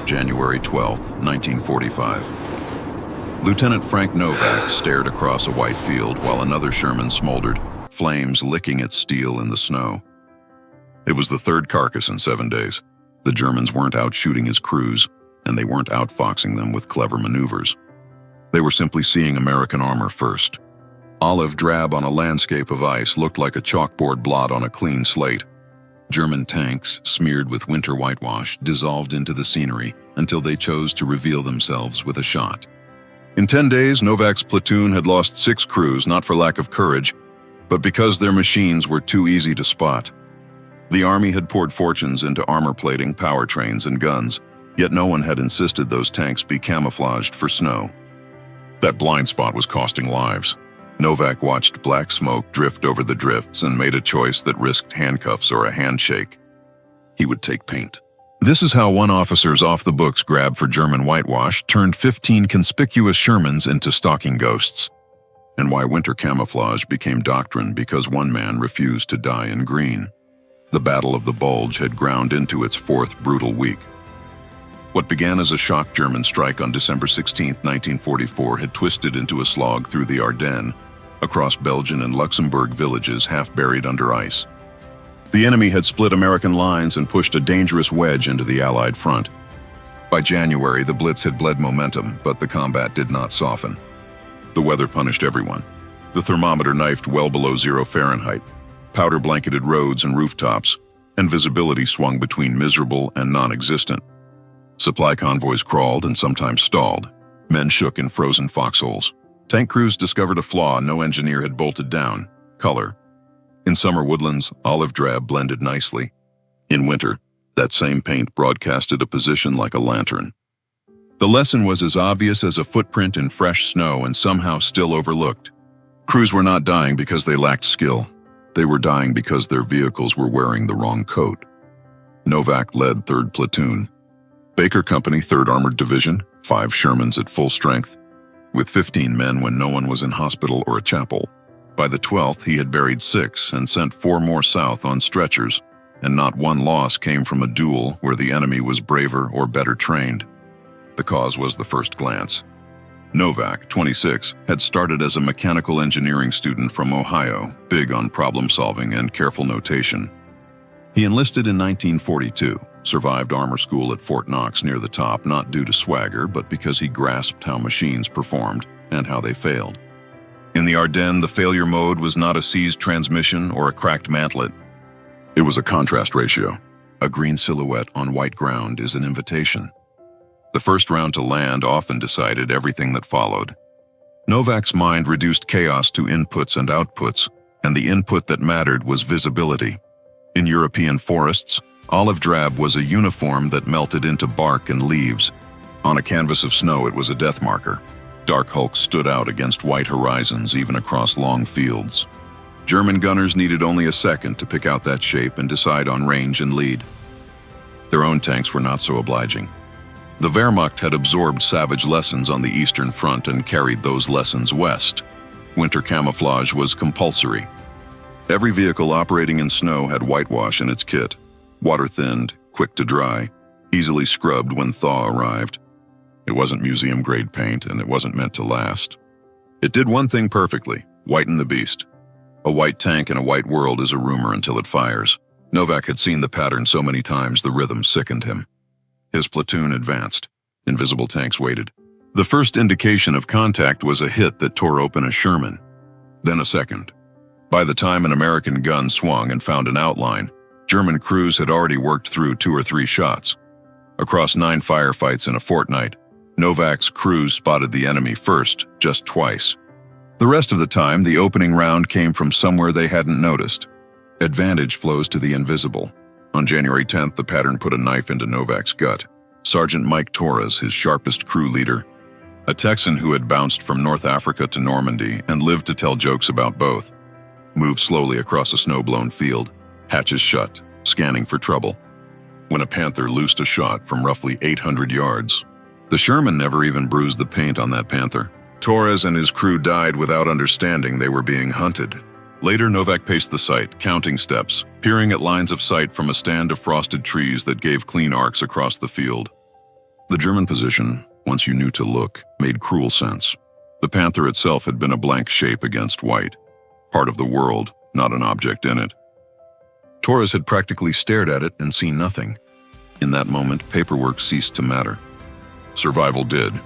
January 12, 1945. Lieutenant Frank Novak stared across a white field while another Sherman smoldered, flames licking its steel in the snow. It was the third carcass in 7 days. The Germans weren't out shooting his crews, and they weren't outfoxing them with clever maneuvers. They were simply seeing American armor first. Olive drab on a landscape of ice looked like a chalkboard blot on a clean slate. German tanks, smeared with winter whitewash, dissolved into the scenery until they chose to reveal themselves with a shot. In 10 days, Novak's platoon had lost 6 crews, not for lack of courage, but because their machines were too easy to spot. The Army had poured fortunes into armor plating, powertrains, and guns, yet no one had insisted those tanks be camouflaged for snow. That blind spot was costing lives. Novak watched black smoke drift over the drifts and made a choice that risked handcuffs or a handshake. He would take paint. This is how one officer's off-the-books grab for German whitewash turned 15 conspicuous Shermans into stalking ghosts, and why winter camouflage became doctrine because one man refused to die in green. The Battle of the Bulge had ground into its 4th brutal week. What began as a shock German strike on December 16, 1944 had twisted into a slog through the Ardennes, across Belgian and Luxembourg villages half buried under ice. The enemy had split American lines and pushed a dangerous wedge into the Allied front. By January, the Blitz had bled momentum, but the combat did not soften. The weather punished everyone. The thermometer knifed well below 0 Fahrenheit. Powder blanketed roads and rooftops, and visibility swung between miserable and non-existent. Supply convoys crawled and sometimes stalled. Men shook in frozen foxholes. Tank crews discovered a flaw no engineer had bolted down: color. In summer woodlands, olive drab blended nicely. In winter, that same paint broadcasted a position like a lantern. The lesson was as obvious as a footprint in fresh snow and somehow still overlooked. Crews were not dying because they lacked skill. They were dying because their vehicles were wearing the wrong coat. Novak led 3rd Platoon. Baker Company, 3rd Armored Division, 5 Shermans at full strength, with 15 men when no one was in hospital or a chapel. By the 12th, he had buried 6 and sent 4 more south on stretchers, and not one loss came from a duel where the enemy was braver or better trained. The cause was the first glance. Novak, 26, had started as a mechanical engineering student from Ohio, big on problem-solving and careful notation. He enlisted in 1942, survived armor school at Fort Knox near the top not due to swagger, but because he grasped how machines performed and how they failed. In the Ardennes, the failure mode was not a seized transmission or a cracked mantlet. It was a contrast ratio. A green silhouette on white ground is an invitation. The first round to land often decided everything that followed. Novak's mind reduced chaos to inputs and outputs, and the input that mattered was visibility. In European forests, olive drab was a uniform that melted into bark and leaves. On a canvas of snow, it was a death marker. Dark hulks stood out against white horizons, even across long fields. German gunners needed only a second to pick out that shape and decide on range and lead. Their own tanks were not so obliging. The Wehrmacht had absorbed savage lessons on the Eastern Front and carried those lessons west. Winter camouflage was compulsory. Every vehicle operating in snow had whitewash in its kit, water-thinned, quick to dry, easily scrubbed when thaw arrived. It wasn't museum-grade paint, and it wasn't meant to last. It did one thing perfectly: whiten the beast. A white tank in a white world is a rumor until it fires. Novak had seen the pattern so many times the rhythm sickened him. His platoon advanced. Invisible tanks waited. The first indication of contact was a hit that tore open a Sherman. Then a second. By the time an American gun swung and found an outline, German crews had already worked through 2 or 3 shots. Across 9 firefights in a fortnight, Novak's crews spotted the enemy first, just twice. The rest of the time, the opening round came from somewhere they hadn't noticed. Advantage flows to the invisible. On January 10th, the pattern put a knife into Novak's gut. Sergeant Mike Torres, his sharpest crew leader, a Texan who had bounced from North Africa to Normandy and lived to tell jokes about both, moved slowly across a snow-blown field, hatches shut, scanning for trouble. When a Panther loosed a shot from roughly 800 yards, the Sherman never even bruised the paint on that Panther. Torres and his crew died without understanding they were being hunted. Later, Novak paced the site, counting steps, peering at lines of sight from a stand of frosted trees that gave clean arcs across the field. The German position, once you knew to look, made cruel sense. The Panther itself had been a blank shape against white, part of the world, not an object in it. Torres had practically stared at it and seen nothing. In that moment, paperwork ceased to matter. Survival did.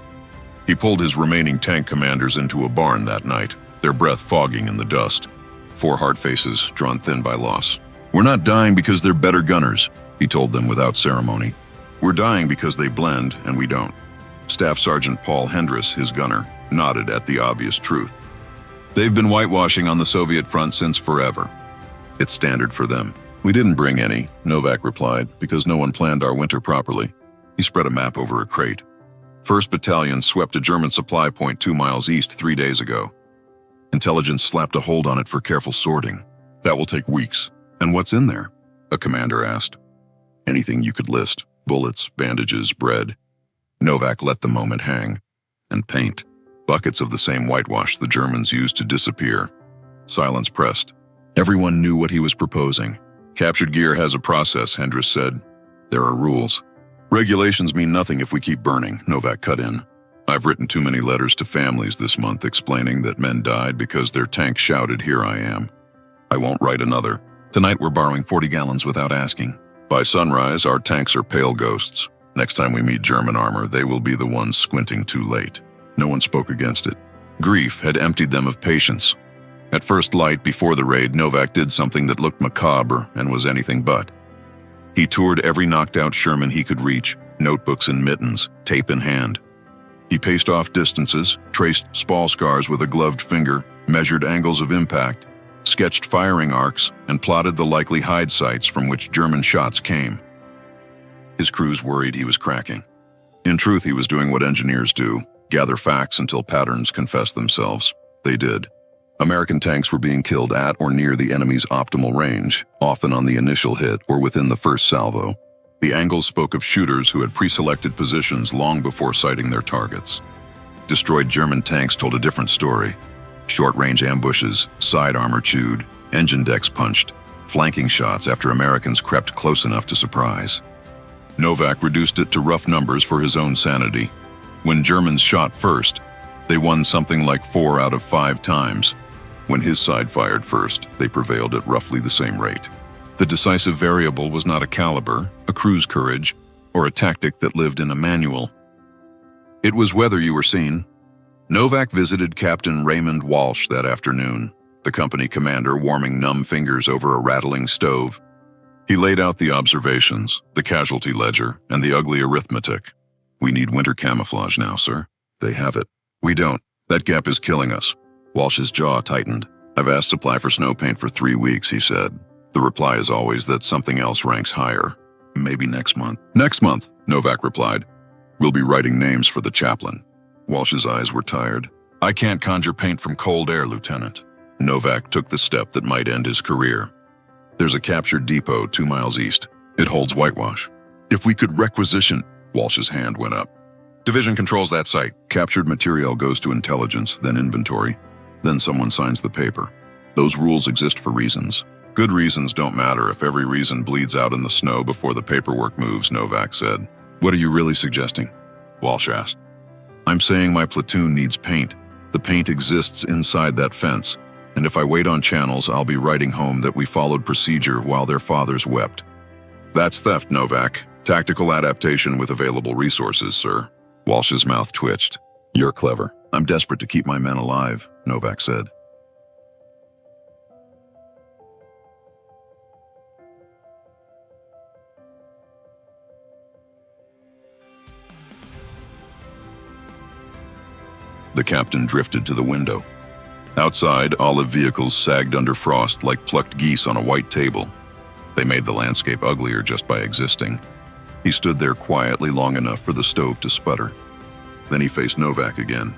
He pulled his remaining tank commanders into a barn that night, their breath fogging in the dust. 4 hard faces, drawn thin by loss. "We're not dying because they're better gunners," he told them without ceremony. "We're dying because they blend, and we don't." Staff Sergeant Paul Hendris, his gunner, nodded at the obvious truth. "They've been whitewashing on the Soviet front since forever. It's standard for them." "We didn't bring any," Novak replied, "because no one planned our winter properly." He spread a map over a crate. 1st Battalion swept a German supply point 2 miles east 3 days ago. Intelligence slapped a hold on it for careful sorting. "That will take weeks." "And what's in there?" a commander asked. "Anything you could list. Bullets, bandages, bread." Novak let the moment hang. "And paint. Buckets of the same whitewash the Germans used to disappear." Silence pressed. Everyone knew what he was proposing. "Captured gear has a process," Hendris said. "There are rules." "Regulations mean nothing if we keep burning," Novak cut in. "I've written too many letters to families this month explaining that men died because their tank shouted, 'Here I am.' I won't write another. Tonight we're borrowing 40 gallons without asking. By sunrise, our tanks are pale ghosts. Next time we meet German armor, they will be the ones squinting too late." No one spoke against it. Grief had emptied them of patience. At first light, before the raid, Novak did something that looked macabre and was anything but. He toured every knocked-out Sherman he could reach, notebooks and mittens, tape in hand. He paced off distances, traced spall scars with a gloved finger, measured angles of impact, sketched firing arcs, and plotted the likely hide sites from which German shots came. His crews worried he was cracking. In truth, he was doing what engineers do, gather facts until patterns confess themselves. They did. American tanks were being killed at or near the enemy's optimal range, often on the initial hit or within the first salvo. The angles spoke of shooters who had pre-selected positions long before sighting their targets. Destroyed German tanks told a different story. Short-range ambushes, side armor chewed, engine decks punched, flanking shots after Americans crept close enough to surprise. Novak reduced it to rough numbers for his own sanity. When Germans shot first, they won something like 4 out of 5 times. When his side fired first, they prevailed at roughly the same rate. The decisive variable was not a caliber, a crew's courage, or a tactic that lived in a manual. It was whether you were seen. Novak visited Captain Raymond Walsh that afternoon, the company commander warming numb fingers over a rattling stove. He laid out the observations, the casualty ledger, and the ugly arithmetic. "We need winter camouflage now, sir." "They have it." "We don't. That gap is killing us." Walsh's jaw tightened. "I've asked supply for snow paint for 3 weeks, he said. The reply is always that something else ranks higher. "Maybe next month." "Next month," Novak replied. "We'll be writing names for the chaplain." Walsh's eyes were tired. "I can't conjure paint from cold air, Lieutenant." Novak took the step that might end his career. "There's a captured depot 2 miles east. It holds whitewash. If we could requisition..." Walsh's hand went up. "Division controls that site. Captured material goes to intelligence, then inventory. Then someone signs the paper. Those rules exist for reasons. Good reasons don't matter if every reason bleeds out in the snow before the paperwork moves," Novak said. "What are you really suggesting?" Walsh asked. "I'm saying my platoon needs paint. The paint exists inside that fence, and if I wait on channels, I'll be writing home that we followed procedure while their fathers wept." "That's theft, Novak. Tactical adaptation with available resources, sir." Walsh's mouth twitched. "You're clever. I'm desperate to keep my men alive," Novak said. The captain drifted to the window. Outside, olive vehicles sagged under frost like plucked geese on a white table. They made the landscape uglier just by existing. He stood there quietly long enough for the stove to sputter. Then he faced Novak again.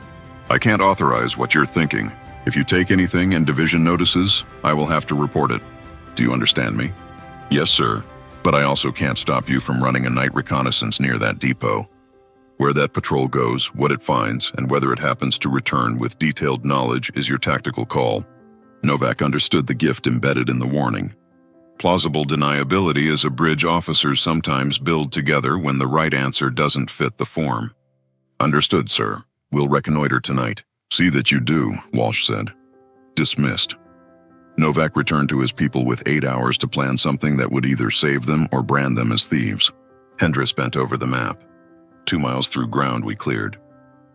"I can't authorize what you're thinking. If you take anything and division notices, I will have to report it. Do you understand me?" "Yes, sir. But I also can't stop you from running a night reconnaissance near that depot. Where that patrol goes, what it finds, and whether it happens to return with detailed knowledge is your tactical call." Novak understood the gift embedded in the warning. Plausible deniability is a bridge officers sometimes build together when the right answer doesn't fit the form. Understood, sir. We'll reconnoiter tonight. See that you do, Walsh said. Dismissed. Novak returned to his people with 8 hours to plan something that would either save them or brand them as thieves. Hendris bent over the map. 2 miles through ground we cleared.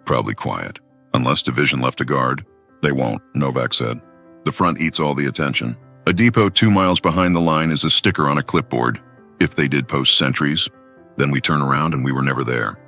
Probably quiet. Unless division left a guard. They won't, Novak said. The front eats all the attention. A depot 2 miles behind the line is a sticker on a clipboard. If they did post sentries, then we turn around and we were never there.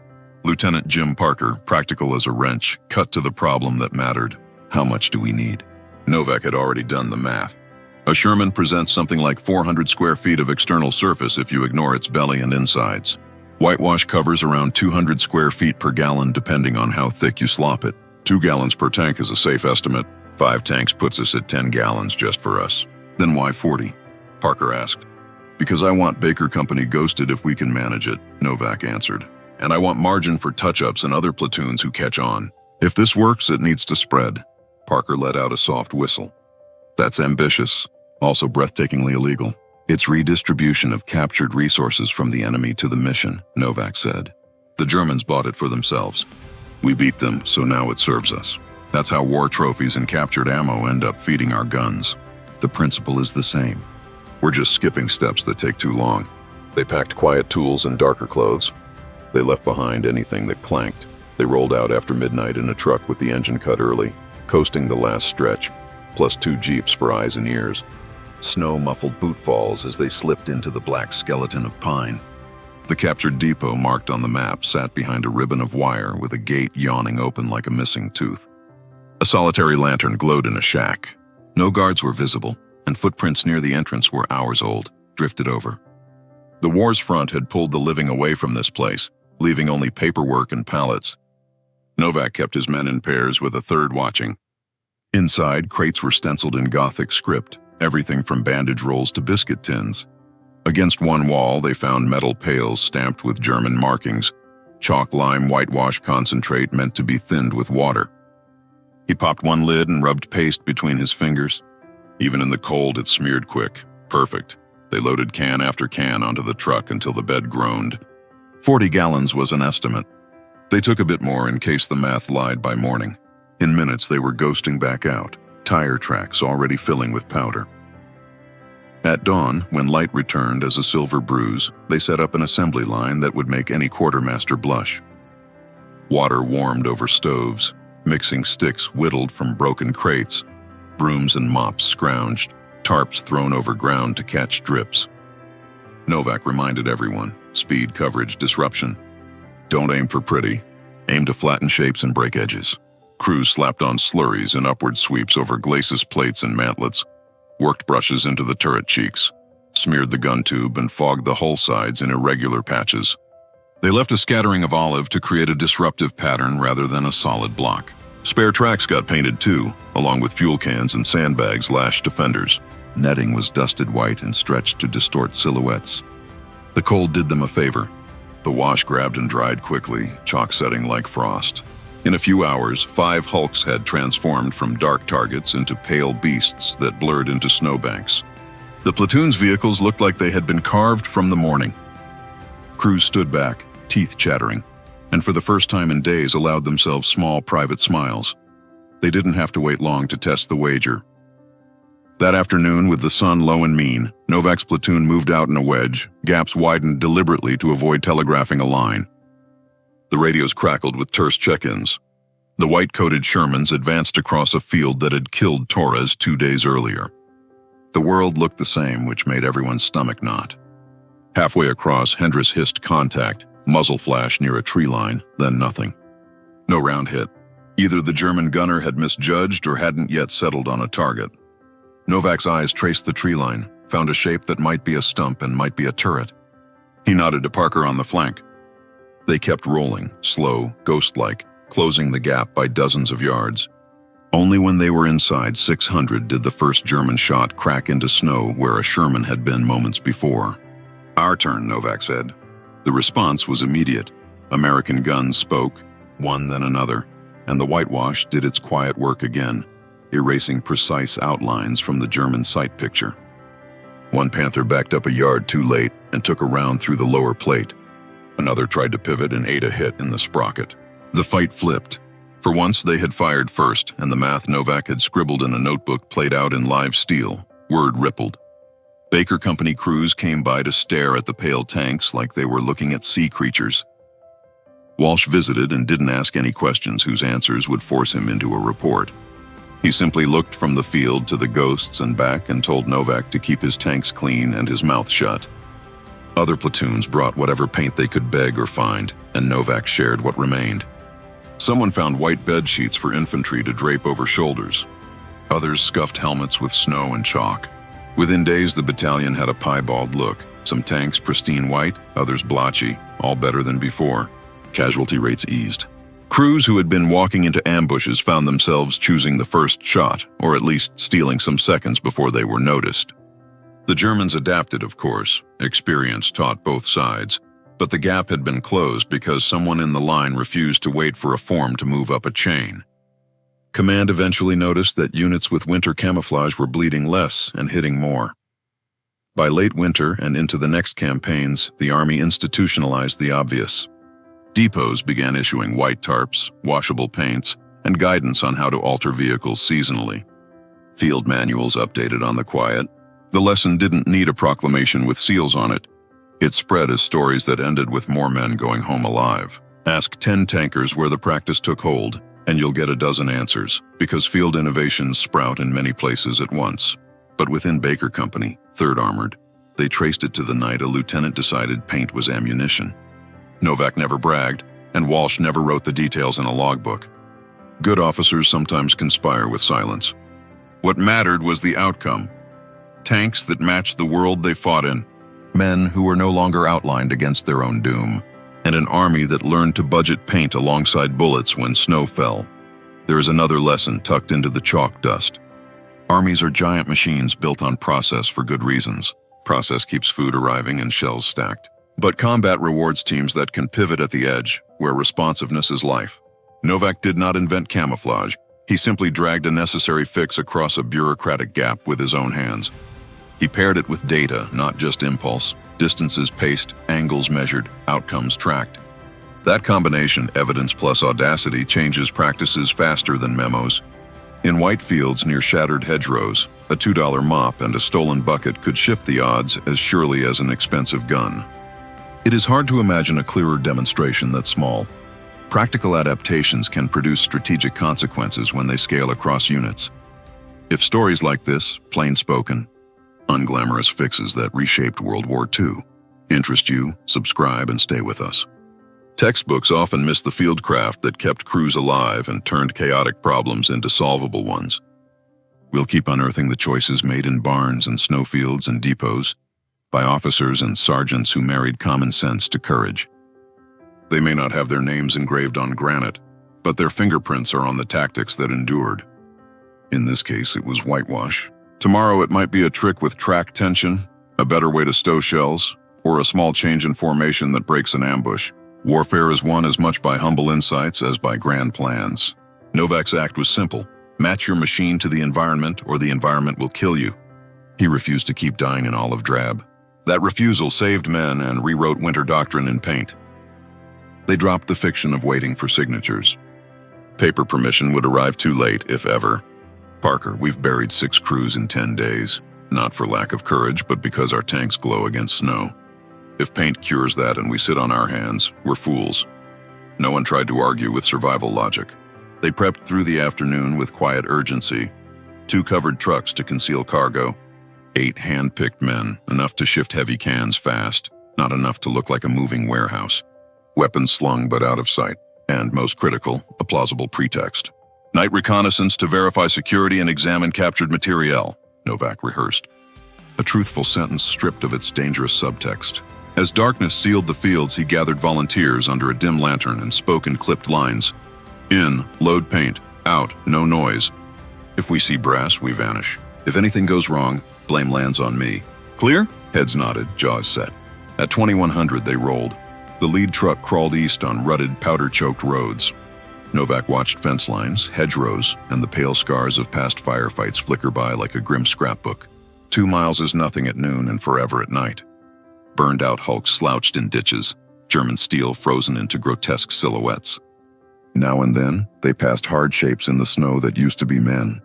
Lieutenant Jim Parker, practical as a wrench, cut to the problem that mattered. How much do we need? Novak had already done the math. A Sherman presents something like 400 square feet of external surface if you ignore its belly and insides. Whitewash covers around 200 square feet per gallon depending on how thick you slop it. 2 gallons per tank is a safe estimate. 5 tanks puts us at 10 gallons just for us. Then why 40? Parker asked. Because I want Baker Company ghosted if we can manage it, Novak answered. And I want margin for touch-ups and other platoons who catch on. If this works, it needs to spread. Parker let out a soft whistle. That's ambitious, also breathtakingly illegal. It's redistribution of captured resources from the enemy to the mission, Novak said. The Germans bought it for themselves. We beat them, so now it serves us. That's how war trophies and captured ammo end up feeding our guns. The principle is the same. We're just skipping steps that take too long. They packed quiet tools and darker clothes. They left behind anything that clanked. They rolled out after midnight in a truck with the engine cut early, coasting the last stretch, plus 2 jeeps for eyes and ears. Snow muffled boot falls as they slipped into the black skeleton of pine. The captured depot marked on the map sat behind a ribbon of wire with a gate yawning open like a missing tooth. A solitary lantern glowed in a shack. No guards were visible, and footprints near the entrance were hours old, drifted over. The war's front had pulled the living away from this place, leaving only paperwork and pallets. Novak kept his men in pairs with a third watching. Inside, crates were stenciled in Gothic script, everything from bandage rolls to biscuit tins. Against one wall, they found metal pails stamped with German markings, chalk lime whitewash concentrate meant to be thinned with water. He popped one lid and rubbed paste between his fingers. Even in the cold, it smeared quick. Perfect. They loaded can after can onto the truck until the bed groaned. 40 gallons was an estimate. They took a bit more in case the math lied by morning. In minutes, they were ghosting back out, tire tracks already filling with powder. At dawn, when light returned as a silver bruise, they set up an assembly line that would make any quartermaster blush. Water warmed over stoves, mixing sticks whittled from broken crates, brooms and mops scrounged, tarps thrown over ground to catch drips. Novak reminded everyone, speed, coverage, disruption. Don't aim for pretty. Aim to flatten shapes and break edges. Crews slapped on slurries and upward sweeps over glacis plates and mantlets, worked brushes into the turret cheeks, smeared the gun tube and fogged the hull sides in irregular patches. They left a scattering of olive to create a disruptive pattern rather than a solid block. Spare tracks got painted too, along with fuel cans and sandbags lashed to fenders. Netting was dusted white and stretched to distort silhouettes. The cold did them a favor. The wash grabbed and dried quickly, chalk setting like frost. In a few hours, 5 hulks had transformed from dark targets into pale beasts that blurred into snowbanks. The platoon's vehicles looked like they had been carved from the morning. Crews stood back, teeth chattering, and for the first time in days allowed themselves small private smiles. They didn't have to wait long to test the wager. That afternoon, with the sun low and mean, Novak's platoon moved out in a wedge, gaps widened deliberately to avoid telegraphing a line. The radios crackled with terse check-ins. The white-coated Shermans advanced across a field that had killed Torres 2 days earlier. The world looked the same, which made everyone's stomach knot. Halfway across, Hendris hissed contact, muzzle flash near a tree line, then nothing. No round hit. Either the German gunner had misjudged or hadn't yet settled on a target. Novak's eyes traced the tree line, found a shape that might be a stump and might be a turret. He nodded to Parker on the flank. They kept rolling, slow, ghost-like, closing the gap by dozens of yards. Only when they were inside 600 did the first German shot crack into snow where a Sherman had been moments before. Our turn, Novak said. The response was immediate. American guns spoke, one then another, and the whitewash did its quiet work again, erasing precise outlines from the German sight picture. One Panther backed up a yard too late and took a round through the lower plate. Another tried to pivot and ate a hit in the sprocket. The fight flipped. For once, they had fired first, and the math Novak had scribbled in a notebook played out in live steel. Word rippled. Baker Company crews came by to stare at the pale tanks like they were looking at sea creatures. Walsh visited and didn't ask any questions whose answers would force him into a report. He simply looked from the field to the ghosts and back and told Novak to keep his tanks clean and his mouth shut. Other platoons brought whatever paint they could beg or find, and Novak shared what remained. Someone found white bed sheets for infantry to drape over shoulders. Others scuffed helmets with snow and chalk. Within days, the battalion had a piebald look. Some tanks pristine white, others blotchy, all better than before. Casualty rates eased. Crews who had been walking into ambushes found themselves choosing the first shot, or at least stealing some seconds before they were noticed. The Germans adapted, of course. Experience taught both sides. But the gap had been closed because someone in the line refused to wait for a form to move up a chain. Command eventually noticed that units with winter camouflage were bleeding less and hitting more. By late winter and into the next campaigns, the Army institutionalized the obvious. Depots began issuing white tarps, washable paints, and guidance on how to alter vehicles seasonally. Field manuals updated on the quiet. The lesson didn't need a proclamation with seals on it. It spread as stories that ended with more men going home alive. Ask 10 tankers where the practice took hold, and you'll get a dozen answers, because field innovations sprout in many places at once. But within Baker Company, 3rd Armored, they traced it to the night a lieutenant decided paint was ammunition. Novak never bragged, and Walsh never wrote the details in a logbook. Good officers sometimes conspire with silence. What mattered was the outcome. Tanks that matched the world they fought in, men who were no longer outlined against their own doom, and an army that learned to budget paint alongside bullets when snow fell. There is another lesson tucked into the chalk dust. Armies are giant machines built on process for good reasons. Process keeps food arriving and shells stacked. But combat rewards teams that can pivot at the edge, where responsiveness is life. Novak did not invent camouflage. He simply dragged a necessary fix across a bureaucratic gap with his own hands. He paired it with data, not just impulse. Distances paced, angles measured, outcomes tracked. That combination, evidence plus audacity, changes practices faster than memos. In white fields near shattered hedgerows, a $2 mop and a stolen bucket could shift the odds as surely as an expensive gun. It is hard to imagine a clearer demonstration that small, practical adaptations can produce strategic consequences when they scale across units. If stories like this, plain-spoken, unglamorous fixes that reshaped World War II, interest you, subscribe and stay with us. Textbooks often miss the fieldcraft that kept crews alive and turned chaotic problems into solvable ones. We'll keep unearthing the choices made in barns and snowfields and depots by officers and sergeants who married common sense to courage. They may not have their names engraved on granite, but their fingerprints are on the tactics that endured. In this case, it was whitewash. Tomorrow it might be a trick with track tension, a better way to stow shells, or a small change in formation that breaks an ambush. Warfare is won as much by humble insights as by grand plans. Novak's act was simple. Match your machine to the environment or the environment will kill you. He refused to keep dying in olive drab. That refusal saved men and rewrote winter doctrine in paint. They dropped the fiction of waiting for signatures. Paper permission would arrive too late, if ever. Parker, we've buried 6 crews in 10 days. Not for lack of courage, but because our tanks glow against snow. If paint cures that and we sit on our hands, we're fools. No one tried to argue with survival logic. They prepped through the afternoon with quiet urgency. 2 covered trucks to conceal cargo. 8 hand-picked men, enough to shift heavy cans fast, not enough to look like a moving warehouse. Weapons slung but out of sight, and most critical, a plausible pretext. Night reconnaissance to verify security and examine captured materiel, Novak rehearsed. A truthful sentence stripped of its dangerous subtext. As darkness sealed the fields, he gathered volunteers under a dim lantern and spoke in clipped lines. In, load paint. Out, no noise. If we see brass, we vanish. If anything goes wrong, blame lands on me. Clear? Heads nodded, jaws set. At 2100, they rolled. The lead truck crawled east on rutted, powder-choked roads. Novak watched fence lines, hedgerows, and the pale scars of past firefights flicker by like a grim scrapbook. 2 miles is nothing at noon and forever at night. Burned-out hulks slouched in ditches, German steel frozen into grotesque silhouettes. Now and then, they passed hard shapes in the snow that used to be men.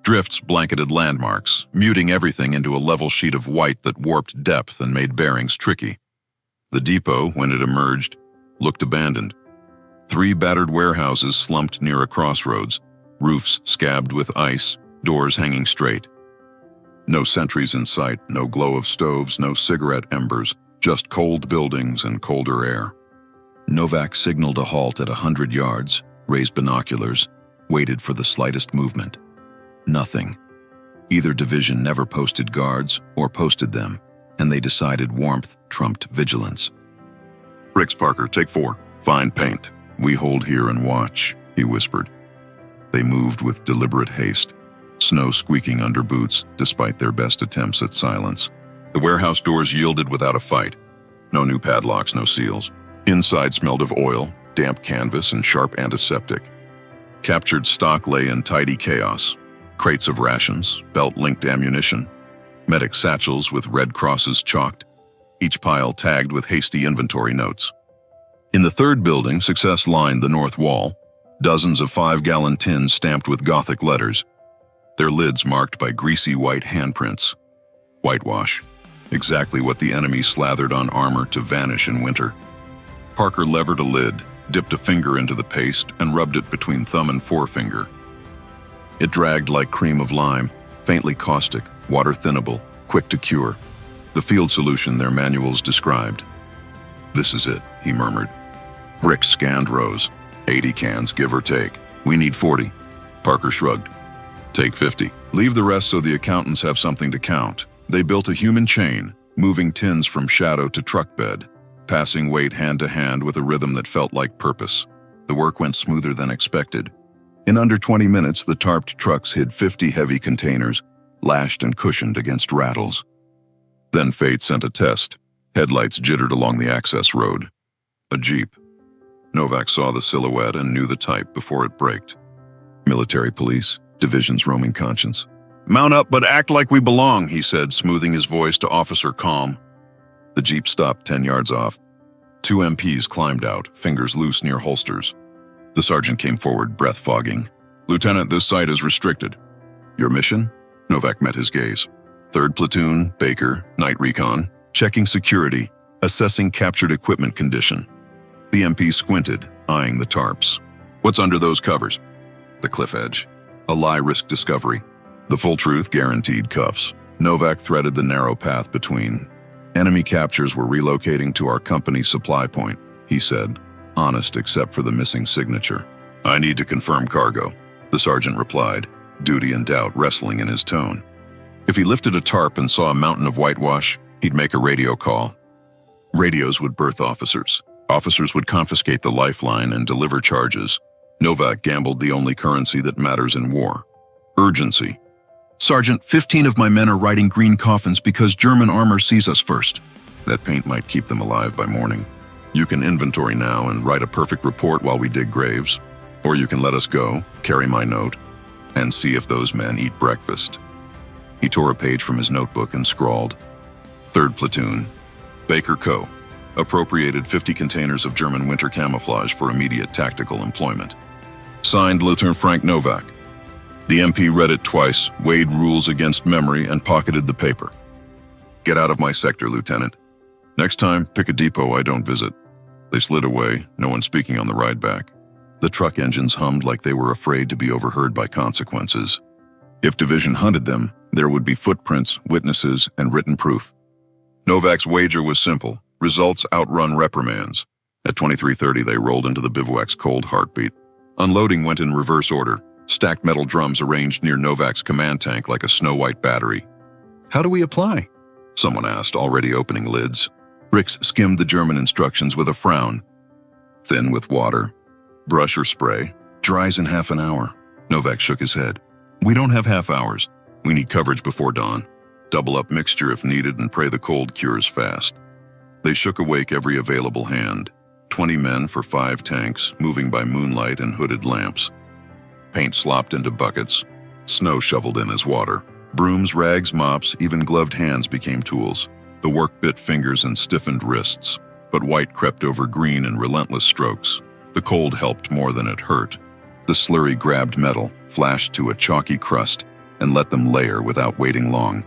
Drifts blanketed landmarks, muting everything into a level sheet of white that warped depth and made bearings tricky. The depot, when it emerged, looked abandoned. 3 battered warehouses slumped near a crossroads, roofs scabbed with ice, doors hanging straight. No sentries in sight, no glow of stoves, no cigarette embers, just cold buildings and colder air. Novak signaled a halt at 100 yards, raised binoculars, waited for the slightest movement. Nothing. Either division never posted guards or posted them, and they decided warmth trumped vigilance. "Bricks, Parker, take 4. Find paint. We hold here and watch," he whispered. They moved with deliberate haste, snow squeaking under boots despite their best attempts at silence. The warehouse doors yielded without a fight. No new padlocks, no seals. Inside smelled of oil, damp canvas, and sharp antiseptic. Captured stock lay in tidy chaos. Crates of rations, belt-linked ammunition, medic satchels with red crosses chalked, each pile tagged with hasty inventory notes. In the third building, success lined the north wall, dozens of 5-gallon tins stamped with Gothic letters, their lids marked by greasy white handprints. Whitewash, exactly what the enemy slathered on armor to vanish in winter. Parker levered a lid, dipped a finger into the paste, and rubbed it between thumb and forefinger. It dragged like cream of lime, faintly caustic, water-thinnable, quick to cure. The field solution their manuals described. "This is it," he murmured. Rick scanned rows. 80 cans, give or take. "We need 40. Parker shrugged. "Take 50. Leave the rest so the accountants have something to count." They built a human chain, moving tins from shadow to truck bed, passing weight hand to hand with a rhythm that felt like purpose. The work went smoother than expected. In under 20 minutes, the tarped trucks hid 50 heavy containers, lashed and cushioned against rattles. Then fate sent a test. Headlights jittered along the access road. A Jeep. Novak saw the silhouette and knew the type before it braked. Military police, division's roaming conscience. "Mount up, but act like we belong," he said, smoothing his voice to Officer Calm. The Jeep stopped 10 yards off. 2 MPs climbed out, fingers loose near holsters. The sergeant came forward, breath fogging. "Lieutenant, this site is restricted." "Your mission?" Novak met his gaze. "3rd Platoon, Baker, night recon, checking security, assessing captured equipment condition." The MP squinted, eyeing the tarps. "What's under those covers?" "The cliff edge. A lie risk discovery. The full truth guaranteed cuffs." Novak threaded the narrow path between. "Enemy captures were relocating to our company's supply point," he said, honest except for the missing signature. "I need to confirm cargo," the sergeant replied, duty and doubt wrestling in his tone. If he lifted a tarp and saw a mountain of whitewash, he'd make a radio call. Radios would birth officers. Officers would confiscate the lifeline and deliver charges. Novak gambled the only currency that matters in war. Urgency. "Sergeant, 15 of my men are riding green coffins because German armor sees us first." "That paint might keep them alive by morning. You can inventory now and write a perfect report while we dig graves. Or you can let us go, carry my note, and see if those men eat breakfast." He tore a page from his notebook and scrawled, "3rd Platoon, Baker Co. Appropriated 50 containers of German winter camouflage for immediate tactical employment. Signed, Lieutenant Frank Novak." The MP read it twice, weighed rules against memory, and pocketed the paper. "Get out of my sector, Lieutenant. Next time, pick a depot I don't visit." They slid away, no one speaking on the ride back. The truck engines hummed like they were afraid to be overheard by consequences. If division hunted them, there would be footprints, witnesses, and written proof. Novak's wager was simple. Results outrun reprimands. At 23:30, they rolled into the bivouac's cold heartbeat. Unloading went in reverse order, stacked metal drums arranged near Novak's command tank like a snow-white battery. "How do we apply?" someone asked, already opening lids. Rix skimmed the German instructions with a frown. "Thin with water. Brush or spray. Dries in half an hour." Novak shook his head. "We don't have half hours. We need coverage before dawn. Double up mixture if needed and pray the cold cures fast." They shook awake every available hand. 20 men for 5 tanks, moving by moonlight and hooded lamps. Paint slopped into buckets, snow shoveled in as water. Brooms, rags, mops, even gloved hands became tools. The work bit fingers and stiffened wrists, but white crept over green in relentless strokes. The cold helped more than it hurt. The slurry grabbed metal, flashed to a chalky crust, and let them layer without waiting long.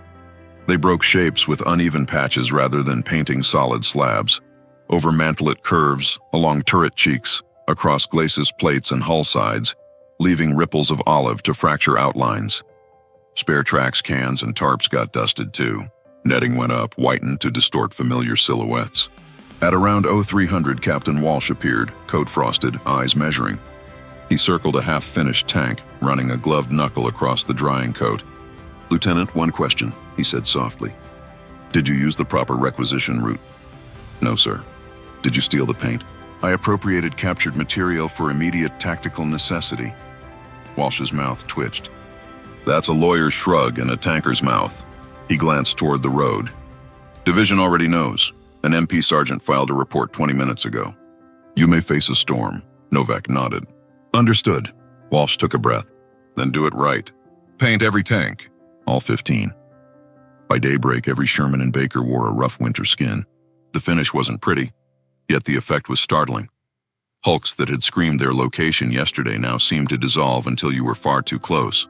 They broke shapes with uneven patches rather than painting solid slabs. Over mantlet curves, along turret cheeks, across glacis plates and hull sides, leaving ripples of olive to fracture outlines. Spare tracks, cans, and tarps got dusted too. Netting went up, whitened to distort familiar silhouettes. At around 0300, Captain Walsh appeared, coat frosted, eyes measuring. He circled a half-finished tank, running a gloved knuckle across the drying coat. "Lieutenant, one question," he said softly. "Did you use the proper requisition route?" "No, sir." "Did you steal the paint?" "I appropriated captured material for immediate tactical necessity." Walsh's mouth twitched. "That's a lawyer's shrug and a tanker's mouth." He glanced toward the road. "Division already knows. An MP sergeant filed a report 20 minutes ago. You may face a storm." Novak nodded. "Understood." Walsh took a breath. "Then do it right. Paint every tank." All 15. By daybreak, every Sherman and Baker wore a rough winter skin. The finish wasn't pretty, yet the effect was startling. Hulks that had screamed their location yesterday now seemed to dissolve until you were far too close.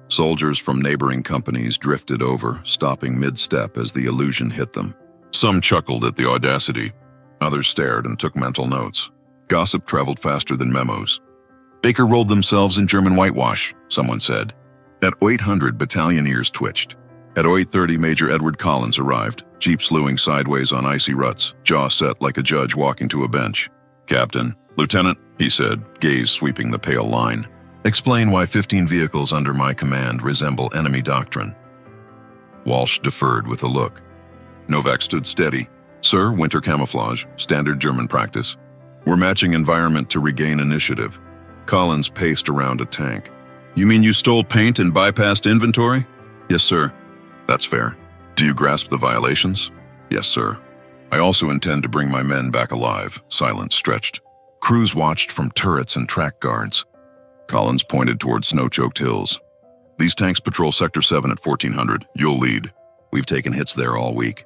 Soldiers from neighboring companies drifted over, stopping mid-step as the illusion hit them. Some chuckled at the audacity. Others stared and took mental notes. Gossip traveled faster than memos. "Baker rolled themselves in German whitewash," someone said. At 0800, battalion-ears twitched. At 0830, Major Edward Collins arrived, jeep slewing sideways on icy ruts, jaw set like a judge walking to a bench. "Captain, Lieutenant," he said, gaze sweeping the pale line. "Explain why 15 vehicles under my command resemble enemy doctrine." Walsh deferred with a look. Novak stood steady. "Sir, winter camouflage, standard German practice. We're matching environment to regain initiative." Collins paced around a tank. "You mean you stole paint and bypassed inventory?" "Yes, sir." "That's fair. Do you grasp the violations?" "Yes, sir." "I also intend to bring my men back alive." Silence stretched. Crews watched from turrets and track guards. Collins pointed toward snow-choked hills. "These tanks patrol Sector 7 at 1400. You'll lead. We've taken hits there all week.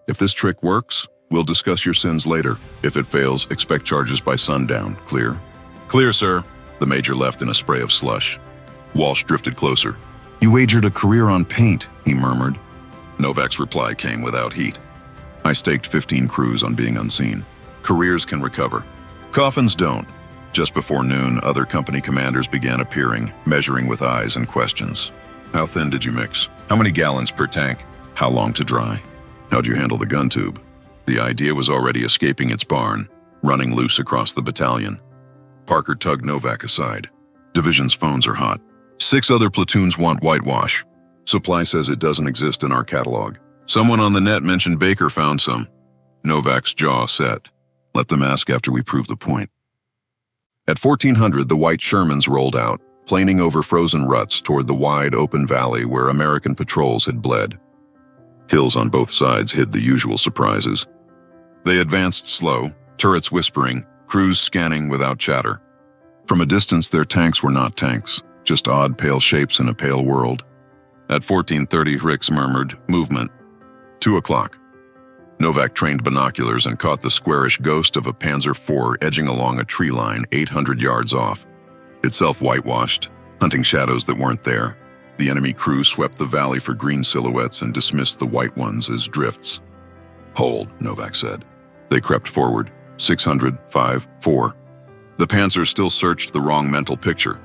If this trick works, we'll discuss your sins later. If it fails, expect charges by sundown. Clear?" "Clear, sir." The major left in a spray of slush. Walsh drifted closer. "You wagered a career on paint," he murmured. Novak's reply came without heat. "I staked 15 crews on being unseen. Careers can recover. Coffins don't." Just before noon, other company commanders began appearing, measuring with eyes and questions. "How thin did you mix? How many gallons per tank? How long to dry? How'd you handle the gun tube?" The idea was already escaping its barn, running loose across the battalion. Parker tugged Novak aside. "Division's phones are hot. 6 other platoons want whitewash. Supply says it doesn't exist in our catalog. Someone on the net mentioned Baker found some." Novak's jaw set. "Let them ask after we prove the point." At 1400, the white Shermans rolled out, planing over frozen ruts toward the wide open valley where American patrols had bled. Hills on both sides hid the usual surprises. They advanced slow, turrets whispering, crews scanning without chatter. From a distance, their tanks were not tanks, just odd pale shapes in a pale world. At 1430, Ricks murmured, "Movement." 2 o'clock. Novak trained binoculars and caught the squarish ghost of a Panzer IV edging along a tree line 800 yards off. Itself whitewashed, hunting shadows that weren't there. The enemy crew swept the valley for green silhouettes and dismissed the white ones as drifts. "Hold," Novak said. They crept forward. 600, 5, 4. The Panzers still searched the wrong mental picture.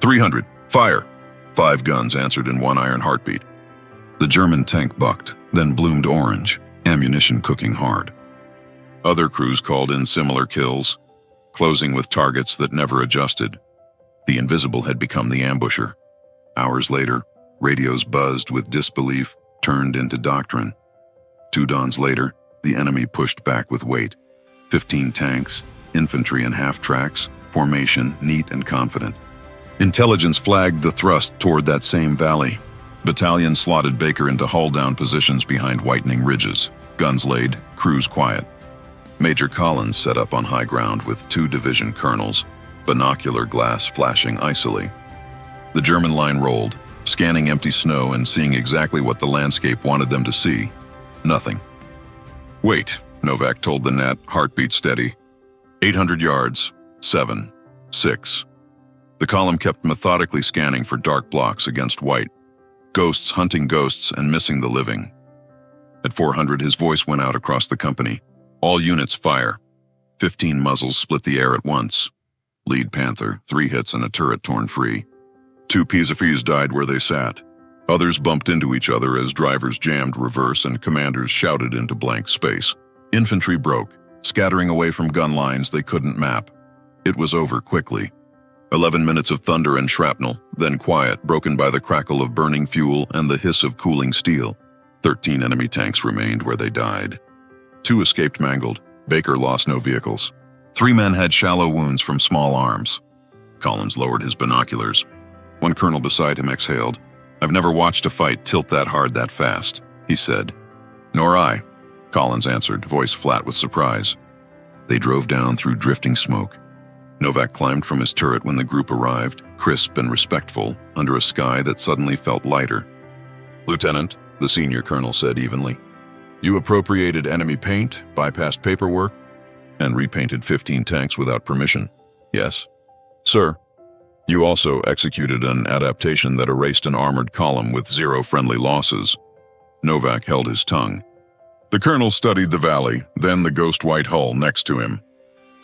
300, fire! 5 guns answered in one iron heartbeat. The German tank bucked, then bloomed orange, ammunition cooking hard. Other crews called in similar kills, closing with targets that never adjusted. The invisible had become the ambusher. Hours later, radios buzzed with disbelief, turned into doctrine. 2 dawns later, the enemy pushed back with weight. 15 tanks, infantry in half-tracks, formation neat and confident. Intelligence flagged the thrust toward that same valley. Battalions slotted Baker into hull-down positions behind whitening ridges. Guns laid, crews quiet. Major Collins set up on high ground with 2 division colonels, binocular glass flashing icily. The German line rolled, scanning empty snow and seeing exactly what the landscape wanted them to see. Nothing. "Wait," Novak told the net, heartbeat steady. 800 yards, 7, 6. The column kept methodically scanning for dark blocks against white, ghosts hunting ghosts and missing the living. At 400, his voice went out across the company. "All units fire." 15 muzzles split the air at once. Lead Panther, 3 hits and a turret torn free. 2 Pisafis died where they sat. Others bumped into each other as drivers jammed reverse and commanders shouted into blank space. Infantry broke, scattering away from gun lines they couldn't map. It was over quickly. 11 minutes of thunder and shrapnel, then quiet, broken by the crackle of burning fuel and the hiss of cooling steel. 13 enemy tanks remained where they died. 2 escaped mangled. Baker lost no vehicles. 3 men had shallow wounds from small arms. Collins lowered his binoculars. One colonel beside him exhaled. "I've never watched a fight tilt that hard that fast," he said. "Nor I," Collins answered, voice flat with surprise. They drove down through drifting smoke. Novak climbed from his turret when the group arrived, crisp and respectful, under a sky that suddenly felt lighter. "Lieutenant," the senior colonel said evenly, "you appropriated enemy paint, bypassed paperwork, and repainted 15 tanks without permission. Yes?" "Sir." "You also executed an adaptation that erased an armored column with 0 friendly losses." Novak held his tongue. The colonel studied the valley, then the ghost white hull next to him.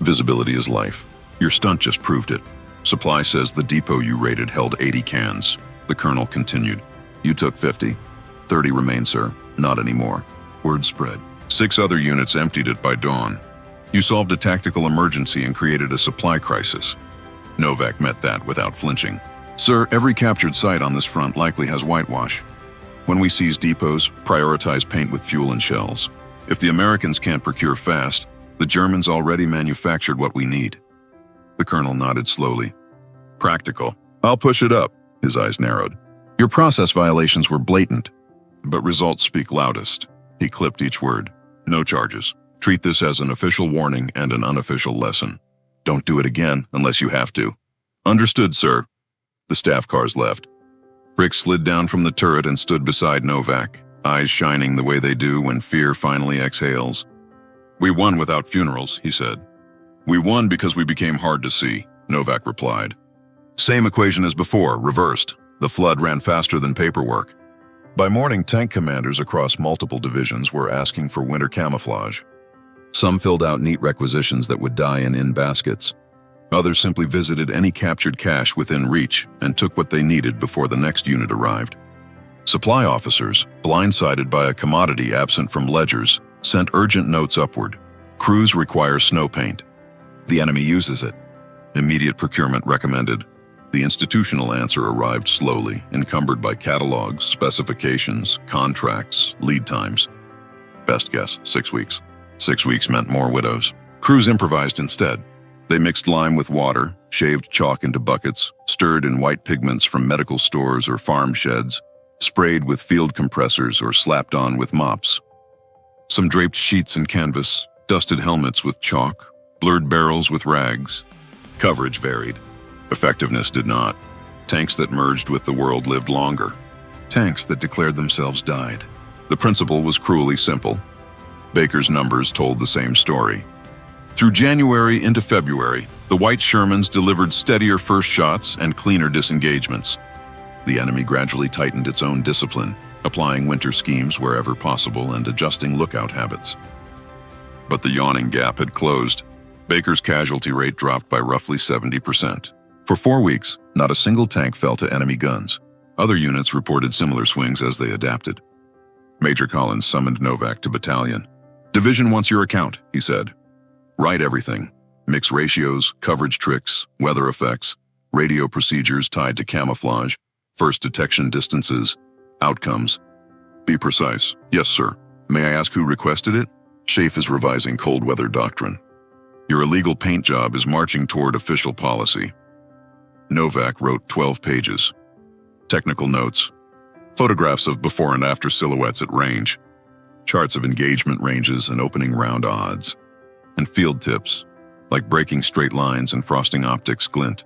"Visibility is life. Your stunt just proved it. Supply says the depot you raided held 80 cans. The colonel continued. "You took 50. 30 remain, sir. Not anymore." Word spread. 6 other units emptied it by dawn. You solved a tactical emergency and created a supply crisis. Novak met that without flinching. "Sir, every captured site on this front likely has whitewash. When we seize depots, prioritize paint with fuel and shells. If the Americans can't procure fast, the Germans already manufactured what we need." The colonel nodded slowly. "Practical. I'll push it up." His eyes narrowed. "Your process violations were blatant, but results speak loudest." He clipped each word. "No charges. Treat this as an official warning and an unofficial lesson. Don't do it again unless you have to." "Understood, sir." The staff cars left. Rick slid down from the turret and stood beside Novak, eyes shining the way they do when fear finally exhales. "We won without funerals," he said. "We won because we became hard to see," Novak replied. "Same equation as before, reversed. The flood ran faster than paperwork." By morning, tank commanders across multiple divisions were asking for winter camouflage. Some filled out neat requisitions that would die in baskets. Others simply visited any captured cache within reach and took what they needed before the next unit arrived. Supply officers, blindsided by a commodity absent from ledgers, sent urgent notes upward. "Crews require snow paint. The enemy uses it. Immediate procurement recommended." The institutional answer arrived slowly, encumbered by catalogs, specifications, contracts, lead times. Best guess, 6 weeks. 6 weeks meant more widows. Crews improvised instead. They mixed lime with water, shaved chalk into buckets, stirred in white pigments from medical stores or farm sheds, sprayed with field compressors or slapped on with mops. Some draped sheets in canvas, dusted helmets with chalk, blurred barrels with rags. Coverage varied. Effectiveness did not. Tanks that merged with the world lived longer. Tanks that declared themselves died. The principle was cruelly simple. Baker's numbers told the same story. Through January into February, the white Shermans delivered steadier first shots and cleaner disengagements. The enemy gradually tightened its own discipline, applying winter schemes wherever possible and adjusting lookout habits. But the yawning gap had closed. Baker's casualty rate dropped by roughly 70%. For 4 weeks, not a single tank fell to enemy guns. Other units reported similar swings as they adapted. Major Collins summoned Novak to battalion. "Division wants your account," he said. "Write everything. Mix ratios, coverage tricks, weather effects, radio procedures tied to camouflage, first detection distances, outcomes. Be precise." "Yes, sir." "May I ask who requested it?" "Schaeff is revising cold weather doctrine. Your illegal paint job is marching toward official policy." Novak wrote 12 pages. Technical notes. Photographs of before and after silhouettes at range. Charts of engagement ranges and opening round odds. And field tips, like breaking straight lines and frosting optics glint.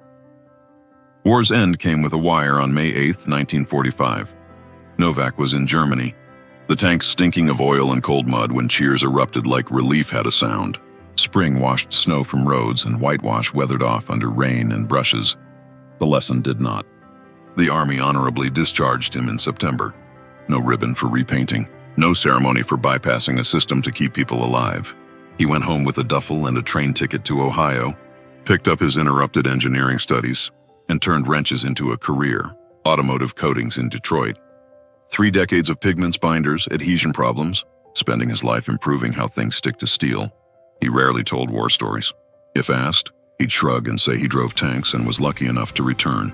War's end came with a wire on May 8, 1945. Novak was in Germany, the tanks stinking of oil and cold mud when cheers erupted like relief had a sound. Spring washed snow from roads and whitewash weathered off under rain and brushes. The lesson did not. The Army honorably discharged him in September. No ribbon for repainting, no ceremony for bypassing a system to keep people alive. He went home with a duffel and a train ticket to Ohio, picked up his interrupted engineering studies, and turned wrenches into a career, automotive coatings in Detroit. 3 decades of pigments, binders, adhesion problems, spending his life improving how things stick to steel. He rarely told war stories. If asked, he'd shrug and say he drove tanks and was lucky enough to return.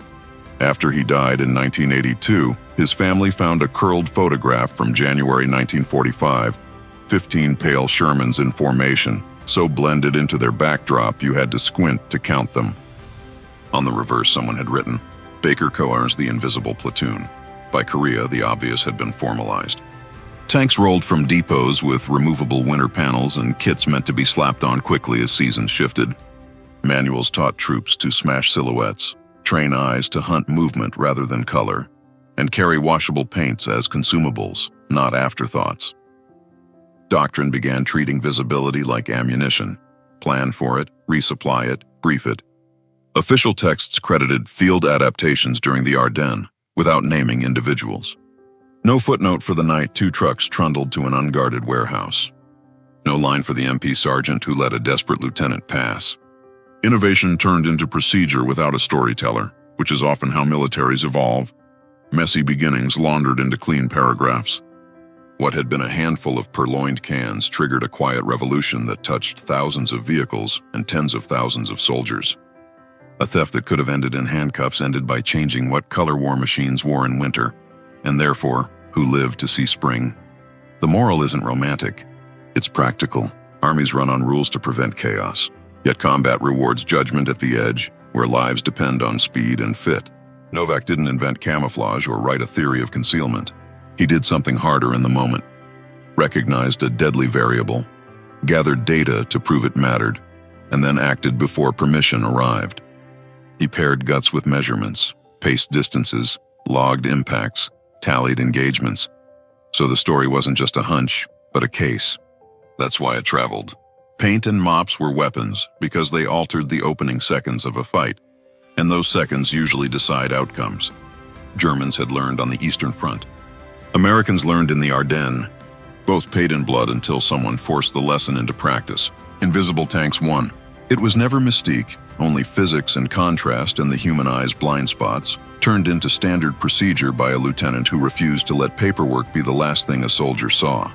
After he died in 1982, his family found a curled photograph from January 1945, 15 pale Shermans in formation, so blended into their backdrop you had to squint to count them. On the reverse, someone had written, "Baker Coar's the invisible platoon." By Korea, the obvious had been formalized. Tanks rolled from depots with removable winter panels and kits meant to be slapped on quickly as seasons shifted. Manuals taught troops to smash silhouettes, train eyes to hunt movement rather than color, and carry washable paints as consumables, not afterthoughts. Doctrine began treating visibility like ammunition. Plan for it, resupply it, brief it. Official texts credited field adaptations during the Ardennes, without naming individuals. No footnote for the night 2 trucks trundled to an unguarded warehouse. No line for the MP sergeant who let a desperate lieutenant pass. Innovation turned into procedure without a storyteller, which is often how militaries evolve. Messy beginnings laundered into clean paragraphs. What had been a handful of purloined cans triggered a quiet revolution that touched thousands of vehicles and tens of thousands of soldiers. A theft that could have ended in handcuffs ended by changing what color war machines wore in winter, and therefore, who lived to see spring. The moral isn't romantic, it's practical. Armies run on rules to prevent chaos, yet combat rewards judgment at the edge, where lives depend on speed and fit. Novak didn't invent camouflage or write a theory of concealment. He did something harder in the moment, recognized a deadly variable, gathered data to prove it mattered, and then acted before permission arrived. He paired guts with measurements, paced distances, logged impacts, tallied engagements. So the story wasn't just a hunch, but a case. That's why it traveled. Paint and mops were weapons because they altered the opening seconds of a fight, and those seconds usually decide outcomes. Germans had learned on the Eastern Front. Americans learned in the Ardennes. Both paid in blood until someone forced the lesson into practice. Invisible tanks won. It was never mystique, only physics and contrast and the human eye's blind spots, turned into standard procedure by a lieutenant who refused to let paperwork be the last thing a soldier saw.